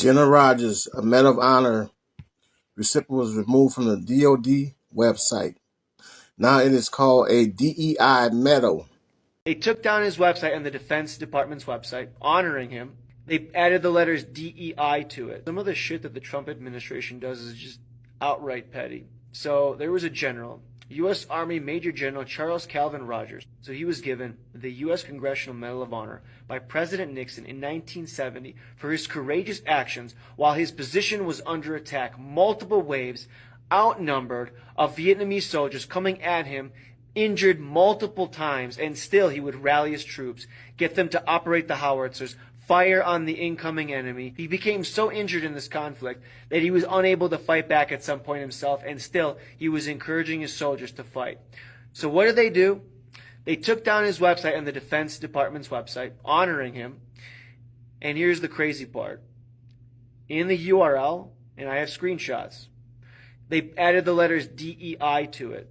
General Rogers, a Medal of Honor recipient, was removed from the DoD website. Now it is called a DEI medal. They took down his website and the Defense Department's website, honoring him. They added the letters DEI to it. Some of the shit that the Trump administration does is just outright petty. So there was a general, U.S. Army Major General Charles Calvin Rogers. So he was given the U.S. Congressional Medal of Honor by President Nixon in 1970 for his courageous actions while his position was under attack. Multiple waves, outnumbered, of Vietnamese soldiers coming at him, injured multiple times, and still he would rally his troops, get them to operate the howitzers, fire on the incoming enemy. He became so injured in this conflict that he was unable to fight back at some point himself, and still he was encouraging his soldiers to fight. So what did they do? They took down his website and the Defense Department's website, honoring him. And here's the crazy part. In the URL, and I have screenshots, they added the letters DEI to it.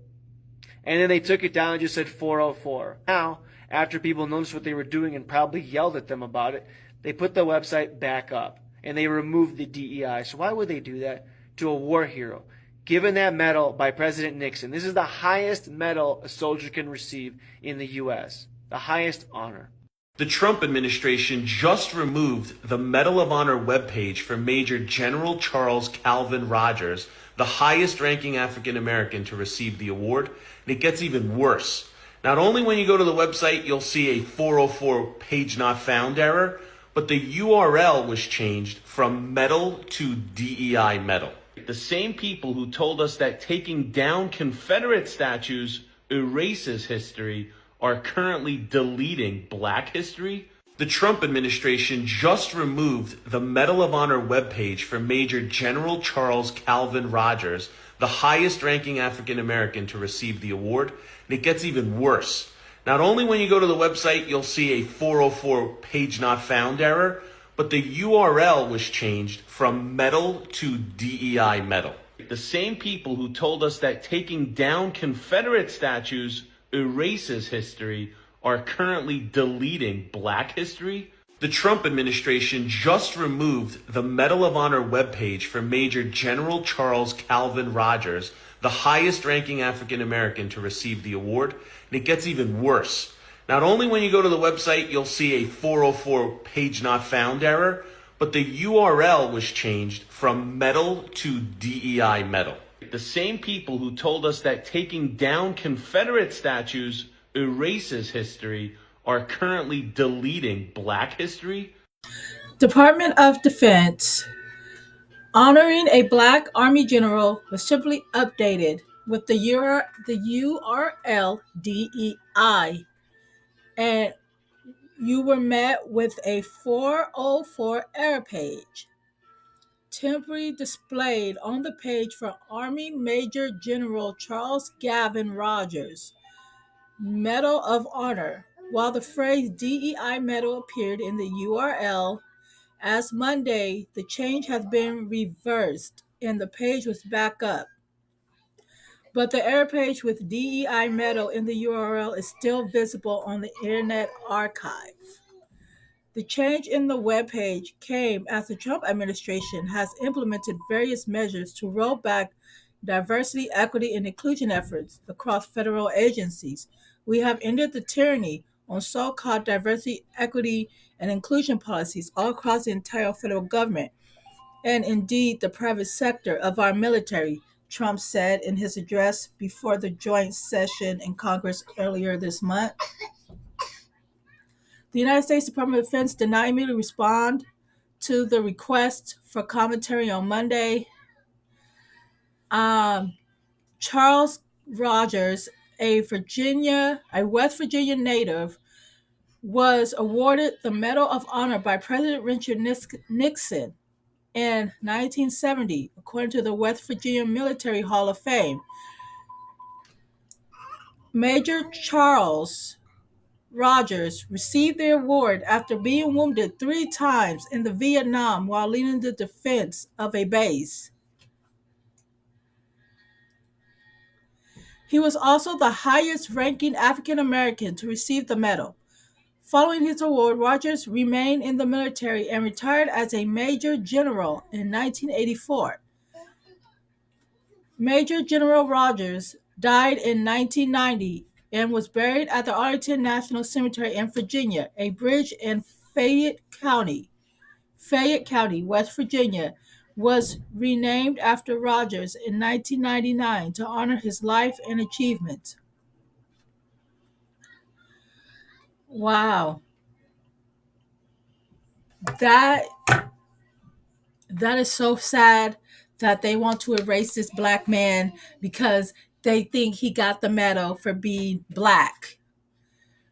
And then they took it down and just said 404. Now, after people noticed what they were doing and probably yelled at them about it, they put the website back up and they removed the DEI. So why would they do that to a war hero? Given that medal by President Nixon, this is the highest medal a soldier can receive in the U.S., the highest honor. The Trump administration just removed the Medal of Honor webpage for Major General Charles Calvin Rogers, the highest ranking African American to receive the award. And it gets even worse. Not only when you go to the website, you'll see a 404 page not found error, but the URL was changed from medal to DEI medal. The same people who told us that taking down Confederate statues erases history are currently deleting Black history. The Trump administration just removed the Medal of Honor webpage for Major General Charles Calvin Rogers, the highest ranking African American to receive the award. And it gets even worse. Not only when you go to the website, you'll see a 404 page not found error, but the URL was changed from medal to DEI medal. The same people who told us that taking down Confederate statues erases history are currently deleting Black history. The Trump administration just removed the Medal of Honor webpage for Major General Charles Calvin Rogers, the highest ranking African American to receive the award. And it gets even worse. Not only when you go to the website, you'll see a 404 page not found error, but the URL was changed from medal to DEI medal. The same people who told us that taking down Confederate statues erases history are currently deleting Black history. Department of Defense honoring a Black Army general was simply updated with the URL DEI, and you were met with a 404 error page. Temporarily displayed on the page for Army Major General Charles Gavin Rogers, Medal of Honor, while the phrase DEI medal appeared in the URL. As Monday, the change has been reversed and the page was back up. But the error page with DEI medal in the URL is still visible on the Internet Archive. The change in the web page came as the Trump administration has implemented various measures to roll back diversity, equity, and inclusion efforts across federal agencies. We have ended the tyranny on so-called diversity, equity, and inclusion policies all across the entire federal government, and indeed the private sector of our military, Trump said in his address before the joint session in Congress earlier this month. The United States Department of Defense did not immediately respond to the request for commentary on Monday. Charles Rogers, a West Virginia native, was awarded the Medal of Honor by President Richard Nixon in 1970, according to the West Virginia Military Hall of Fame. Major Charles Rogers received the award after being wounded 3 times in the Vietnam while leading the defense of a base. He was also the highest ranking African American to receive the medal. Following his award, Rogers remained in the military and retired as a major general in 1984. Major General Rogers died in 1990 and was buried at the Arlington National Cemetery in Virginia. A bridge in Fayette County, West Virginia, was renamed after Rogers in 1999 to honor his life and achievements. Wow, that that is so sad that they want to erase this black man because they think he got the medal for being black.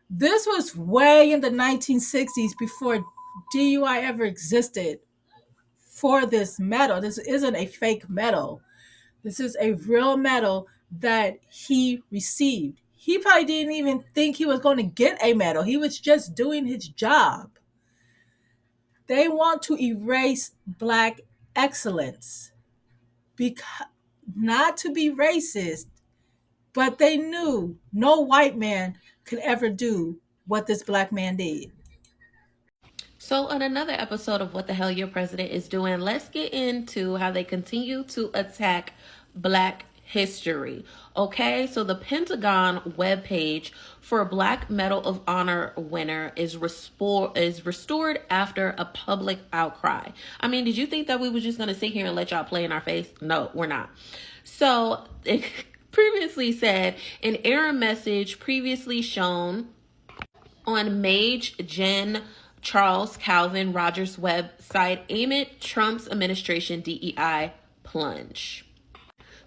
This was way in the 1960s before DUI ever existed for this medal. This isn't a fake medal. This is a real medal that he received. He probably didn't even think he was going to get a medal. He was just doing his job. They want to erase black excellence because not to be racist, but they knew no white man could ever do what this black man did. So, on another episode of What the Hell Your President is Doing, let's get into how they continue to attack Black history. Okay, so the Pentagon webpage for a Black Medal of Honor winner is restored after a public outcry. I mean, did you think that we were just going to sit here and let y'all play in our face? No, we're not. So, it previously said an error message previously shown on Mage Gen Charles Calvin Rogers' website amid Trump's administration DEI plunge.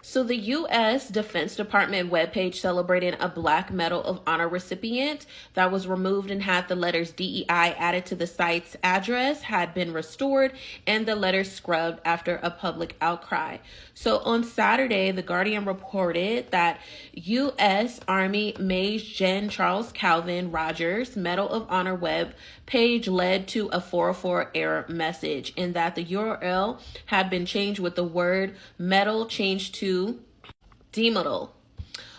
So the U.S. Defense Department webpage celebrating a Black Medal of Honor recipient that was removed and had the letters DEI added to the site's address had been restored and the letters scrubbed after a public outcry. So on Saturday, The Guardian reported that U.S. Army Mage Gen Charles Calvin Rogers Medal of Honor web page led to a 404 error message in that the URL had been changed with the word medal changed to demedal.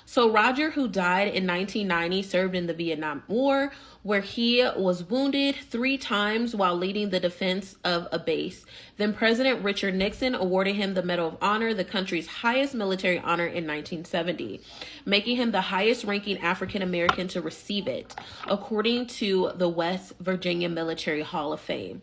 So Roger, who died in 1990, served in the Vietnam War, where he was wounded 3 times while leading the defense of a base. Then President Richard Nixon awarded him the Medal of Honor, the country's highest military honor, in 1970, making him the highest-ranking African American to receive it, according to the West Virginia Military Hall of Fame.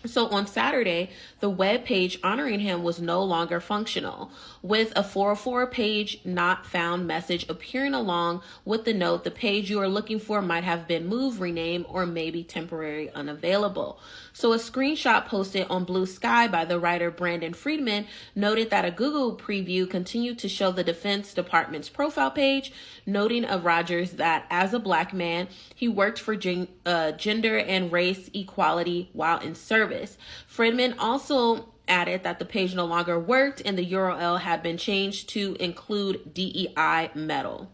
So on Saturday, the web page honoring him was no longer functional, with a 404 page not found message appearing along with the note the page you are looking for might have been moved, renamed, or maybe temporarily unavailable. So a screenshot posted on Blue Sky by the writer Brandon Friedman noted that a Google preview continued to show the Defense Department's profile page, noting of Rogers that as a Black man, he worked for gender and race equality while in service. Friedman also added that the page no longer worked and the URL had been changed to include DEI medal.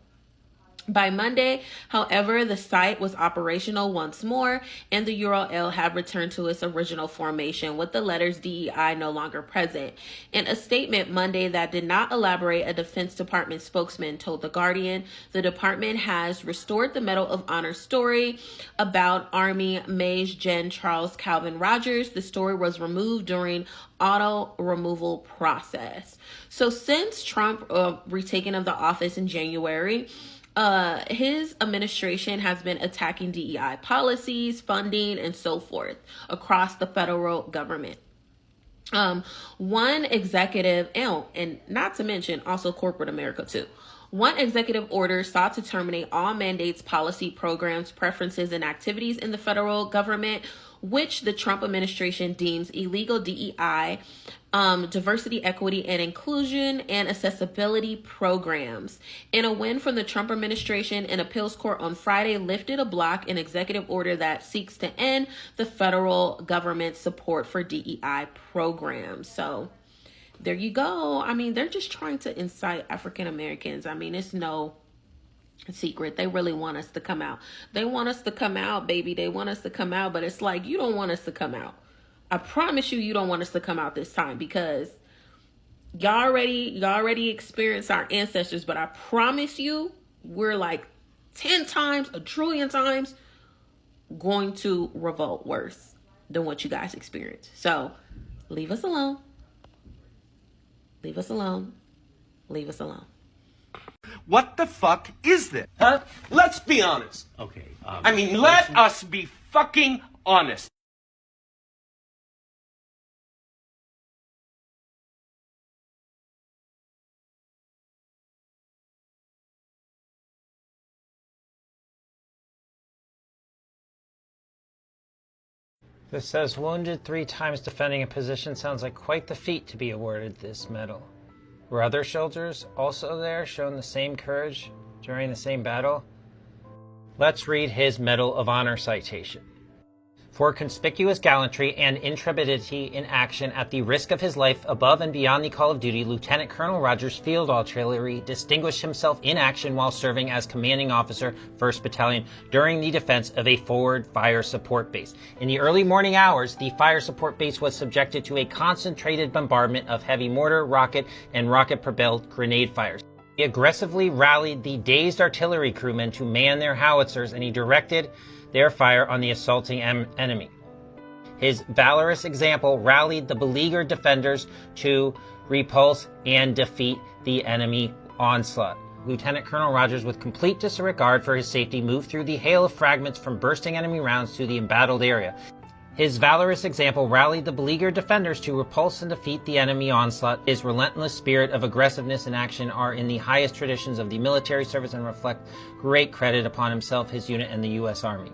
By Monday, however, the site was operational once more and the URL had returned to its original formation with the letters DEI no longer present. In a statement Monday that did not elaborate, a Defense Department spokesman told The Guardian the department has restored the Medal of Honor story about Army Mage Gen Charles Calvin Rogers. The story was removed during auto removal process. So since Trump retaken of the office in January, his administration has been attacking DEI policies, funding, and so forth across the federal government. One executive, and not to mention also corporate America too. One executive order sought to terminate all mandates, policy, programs, preferences, and activities in the federal government, which the Trump administration deems illegal DEI, diversity, equity, and inclusion, and accessibility programs. In a win from the Trump administration, an appeals court on Friday lifted a block an executive order that seeks to end the federal government's support for DEI programs. So there you go. I mean, they're just trying to incite African Americans. I mean, it's no secret. They really want us to come out. They want us to come out, baby. They want us to come out, but it's like, you don't want us to come out. I promise you, you don't want us to come out this time because y'all already experienced our ancestors, but I promise you, we're like 10 times, a trillion times going to revolt worse than what you guys experienced. So leave us alone. Leave us alone. Leave us alone. What the fuck is this? Huh? Let's be honest. Okay. Let us be fucking honest. This says wounded 3 times defending a position sounds like quite the feat to be awarded this medal. Were other soldiers also there showing the same courage during the same battle? Let's read his Medal of Honor citation. For conspicuous gallantry and intrepidity in action at the risk of his life above and beyond the call of duty, Lieutenant Colonel Rogers, Field Artillery, distinguished himself in action while serving as commanding officer, 1st Battalion, during the defense of a forward fire support base. In the early morning hours, the fire support base was subjected to a concentrated bombardment of heavy mortar, rocket, and rocket-propelled grenade fires. He aggressively rallied the dazed artillery crewmen to man their howitzers, and he directed their fire on the assaulting enemy. His valorous example rallied the beleaguered defenders to repulse and defeat the enemy onslaught. Lieutenant Colonel Rogers, with complete disregard for his safety, moved through the hail of fragments from bursting enemy rounds to the embattled area. His valorous example rallied the beleaguered defenders to repulse and defeat the enemy onslaught. His relentless spirit of aggressiveness and action are in the highest traditions of the military service and reflect great credit upon himself, his unit, and the U.S. Army.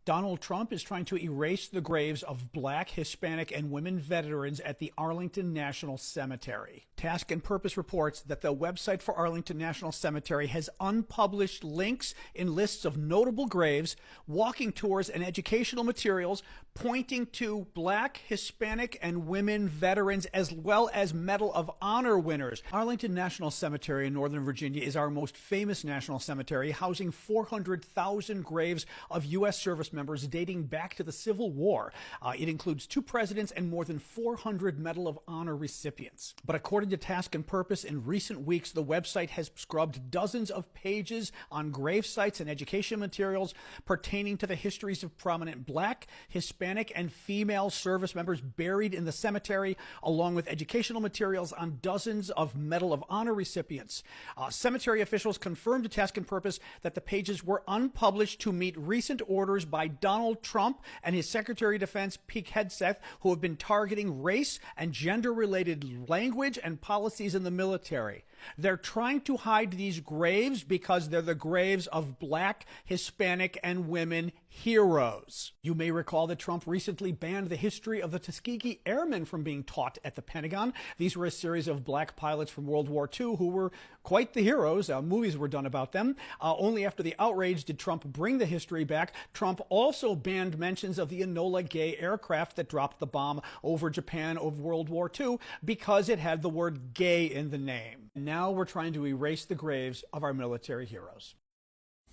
Donald Trump is trying to erase the graves of Black, Hispanic, and women veterans at the Arlington National Cemetery. Task and Purpose reports that the website for Arlington National Cemetery has unpublished links in lists of notable graves, walking tours, and educational materials pointing to Black, Hispanic, and women veterans, as well as Medal of Honor winners. Arlington National Cemetery in Northern Virginia is our most famous national cemetery, housing 400,000 graves of U.S. service members dating back to the Civil War. It includes 2 presidents and more than 400 Medal of Honor recipients. But according to Task and Purpose, in recent weeks, the website has scrubbed dozens of pages on grave sites and education materials pertaining to the histories of prominent Black, Hispanic, and female service members buried in the cemetery, along with educational materials on dozens of Medal of Honor recipients. Cemetery officials confirmed to Task and Purpose that the pages were unpublished to meet recent orders by Donald Trump and his Secretary of Defense, Pete Hegseth, who have been targeting race and gender-related language and policies in the military. They're trying to hide these graves because they're the graves of Black, Hispanic, and women heroes. You may recall that Trump recently banned the history of the Tuskegee Airmen from being taught at the Pentagon. These were a series of Black pilots from World War II who were quite the heroes. Movies were done about them. Only after the outrage did Trump bring the history back. Trump also banned mentions of the Enola Gay aircraft that dropped the bomb over Japan of World War II because it had the word gay in the name. Now we're trying to erase the graves of our military heroes.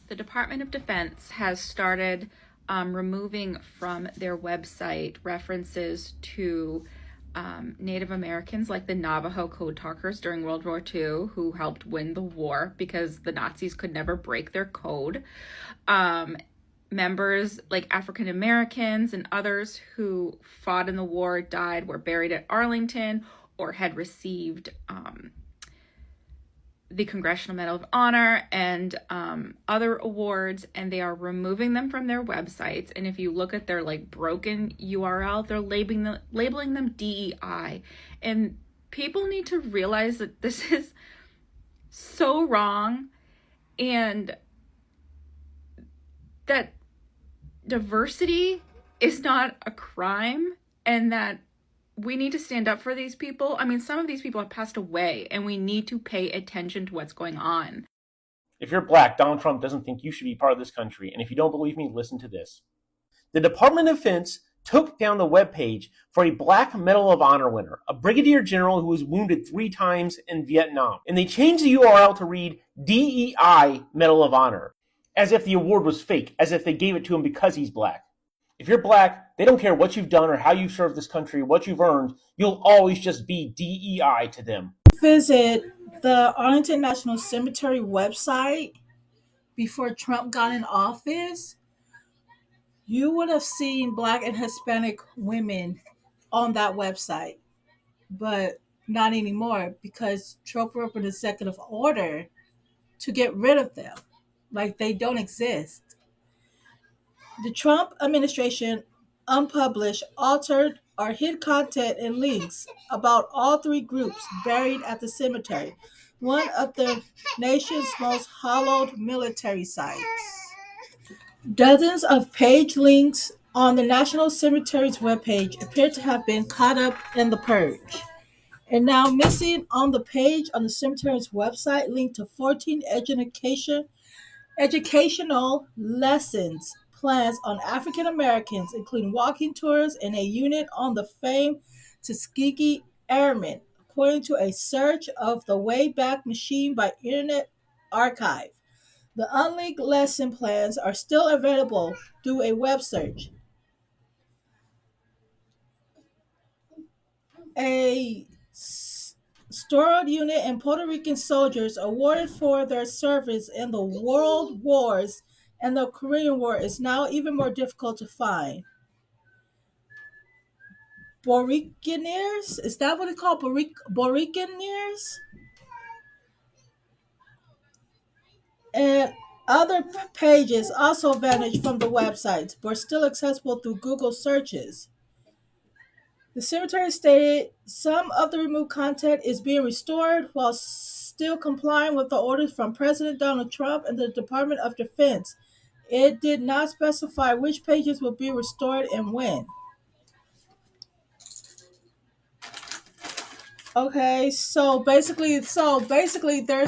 The Department of Defense has started removing from their website references to Native Americans like the Navajo code talkers during World War II who helped win the war because the Nazis could never break their code. Members like African Americans and others who fought in the war, died, were buried at Arlington, or had received the Congressional Medal of Honor and other awards, and they are removing them from their websites. And if you look at their broken URL, they're labeling them DEI. And people need to realize that this is so wrong, and that diversity is not a crime, and that we need to stand up for these people. I mean, some of these people have passed away, and we need to pay attention to what's going on. If you're Black, Donald Trump doesn't think you should be part of this country. And if you don't believe me, listen to this. The Department of Defense took down the webpage for a Black Medal of Honor winner, a brigadier general who was wounded 3 times in Vietnam. And they changed the URL to read DEI Medal of Honor, as if the award was fake, as if they gave it to him because he's Black. If you're Black, they don't care what you've done or how you've served this country, what you've earned. You'll always just be DEI to them. Visit the Arlington National Cemetery website before Trump got in office. you would have seen Black and Hispanic women on that website, but not anymore because Trump wrote an executive order to get rid of them. Like they don't exist. The Trump administration unpublished, altered, or hid content and links about all three groups buried at the cemetery, one of the nation's most hallowed military sites. Dozens of page links on the National Cemetery's webpage appear to have been caught up in the purge. And now missing on the page on the cemetery's website linked to 14 educational lessons plans on African Americans, including walking tours and a unit on the famed Tuskegee Airmen, according to a search of the Wayback Machine by Internet Archive. The unlinked lesson plans are still available through a web search. A Stored unit and Puerto Rican soldiers awarded for their service in the World Wars and the Korean War is now even more difficult to find. Boricaniers? Is that what it's called? Boricaniers? And other pages also vanished from the website, but still accessible through Google searches. The cemetery stated some of the removed content is being restored while still complying with the orders from President Donald Trump and the Department of Defense. It did not specify which pages will be restored and when. Okay, so basically they're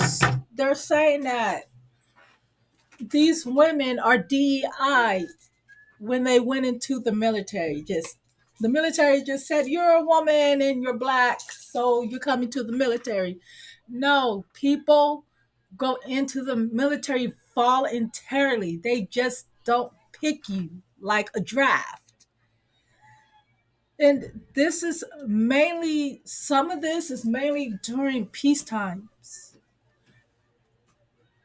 saying that these women are DEI when they went into the military. Just the military just said you're a woman and you're black, so you're coming to the military. No, people go into the military voluntarily. They just don't pick you like a draft. And this is mainly some of this is mainly during peace times.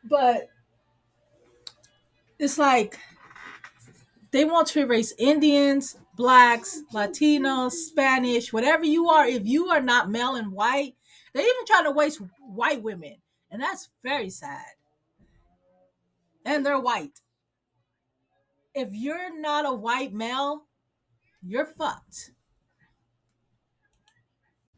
But it's like they want to erase Indians, blacks, Latinos, Spanish, whatever you are. If you are not male and white, they even try to waste white women. And that's very sad. And they're white. If you're not a white male, you're fucked.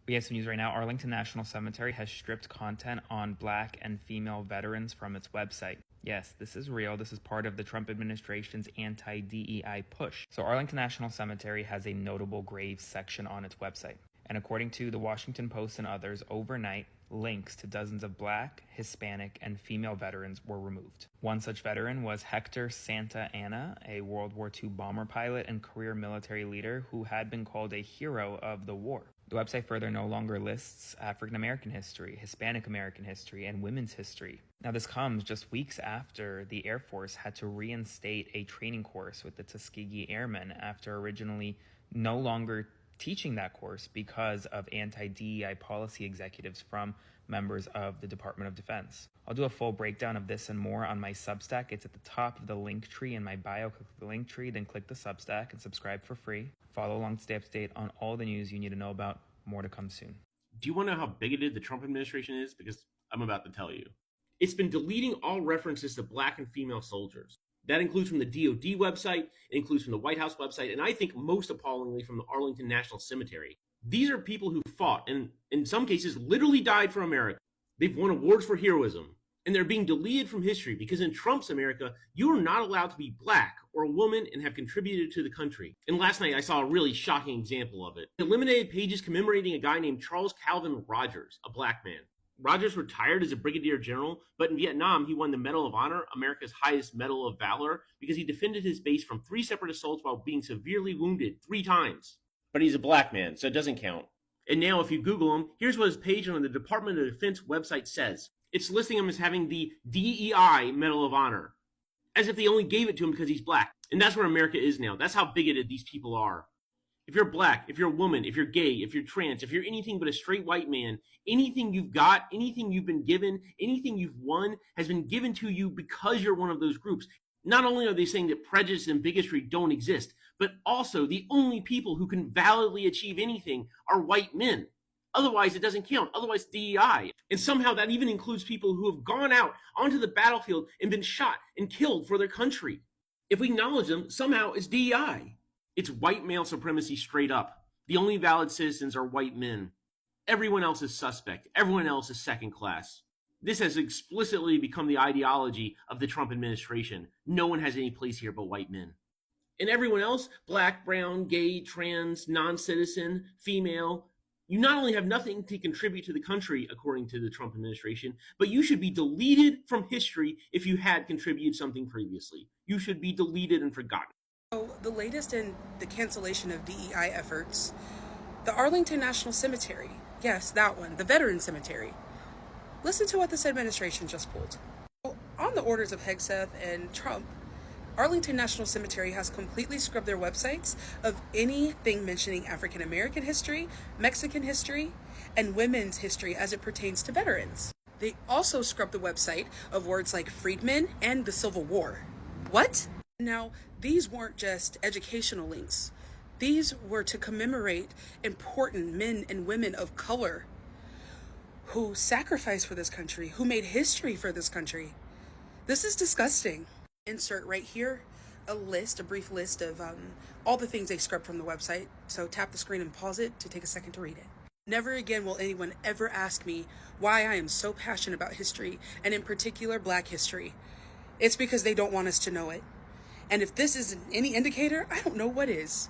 We have some news right now. Arlington National Cemetery has stripped content on Black and female veterans from its website. Yes, this is real. This is part of the Trump administration's anti-DEI push. So Arlington National Cemetery has a notable graves section on its website. And according to the Washington Post and others, overnight, links to dozens of Black, Hispanic, and female veterans were removed. One such veteran was Hector Santa Anna, a World War II bomber pilot and career military leader who had been called a hero of the war. The website further no longer lists African American history, Hispanic American history, and women's history. Now, this comes just weeks after the Air Force had to reinstate a training course with the Tuskegee Airmen after originally no longer teaching that course because of anti-DEI policy executives from members of the Department of Defense. I'll do a full breakdown of this and more on my Substack. It's at the top of the link tree in my bio. Click the link tree, then click the Substack and subscribe for free. Follow along to stay up to date on all the news you need to know about. More to come soon. Do you want to know how bigoted the Trump administration is? Because I'm about to tell you. It's been deleting all references to Black and female soldiers. That includes from the DoD website, it includes from the White House website, and I think most appallingly from the Arlington National Cemetery. These are people who fought and, in some cases, literally died for America. They've won awards for heroism, and they're being deleted from history because in Trump's America, you are not allowed to be Black or a woman and have contributed to the country. And last night, I saw a really shocking example of it. It eliminated pages commemorating a guy named Charles Calvin Rogers, a Black man. Rogers retired as a brigadier general, but in Vietnam, he won the Medal of Honor, America's highest medal of valor, because he defended his base from 3 separate assaults while being severely wounded 3 times. But he's a Black man, so it doesn't count. And now, if you Google him, here's what his page on the Department of Defense website says. It's listing him as having the DEI Medal of Honor, as if they only gave it to him because he's Black. And that's where America is now. That's how bigoted these people are. If you're Black, if you're a woman, if you're gay, if you're trans, if you're anything but a straight white man, anything you've got, anything you've been given, anything you've won has been given to you because you're one of those groups. Not only are they saying that prejudice and bigotry don't exist, but also the only people who can validly achieve anything are white men. Otherwise, it doesn't count. Otherwise, DEI. And somehow that even includes people who have gone out onto the battlefield and been shot and killed for their country. If we acknowledge them, somehow it's DEI. It's white male supremacy straight up. The only valid citizens are white men. Everyone else is suspect. Everyone else is second class. This has explicitly become the ideology of the Trump administration. No one has any place here but white men. And everyone else, black, brown, gay, trans, non-citizen, female, you not only have nothing to contribute to the country, according to the Trump administration, but you should be deleted from history if you had contributed something previously. You should be deleted and forgotten. So the latest in the cancellation of DEI efforts, the Arlington National Cemetery, yes, that one, the Veteran Cemetery. Listen to what this administration just pulled. On the orders of Hegseth and Trump, Arlington National Cemetery has completely scrubbed their websites of anything mentioning African American history, Mexican history, and women's history as it pertains to veterans. They also scrubbed the website of words like freedmen and the Civil War. What? Now, these weren't just educational links. These were to commemorate important men and women of color who sacrificed for this country, who made history for this country. This is disgusting. Insert right here a brief list of all the things they scrubbed from the website. So tap the screen and pause it to take a second to read it. Never again will anyone ever ask me why I am so passionate about history, and in particular Black history. It's because they don't want us to know it. And if this isn't any indicator, I don't know what is.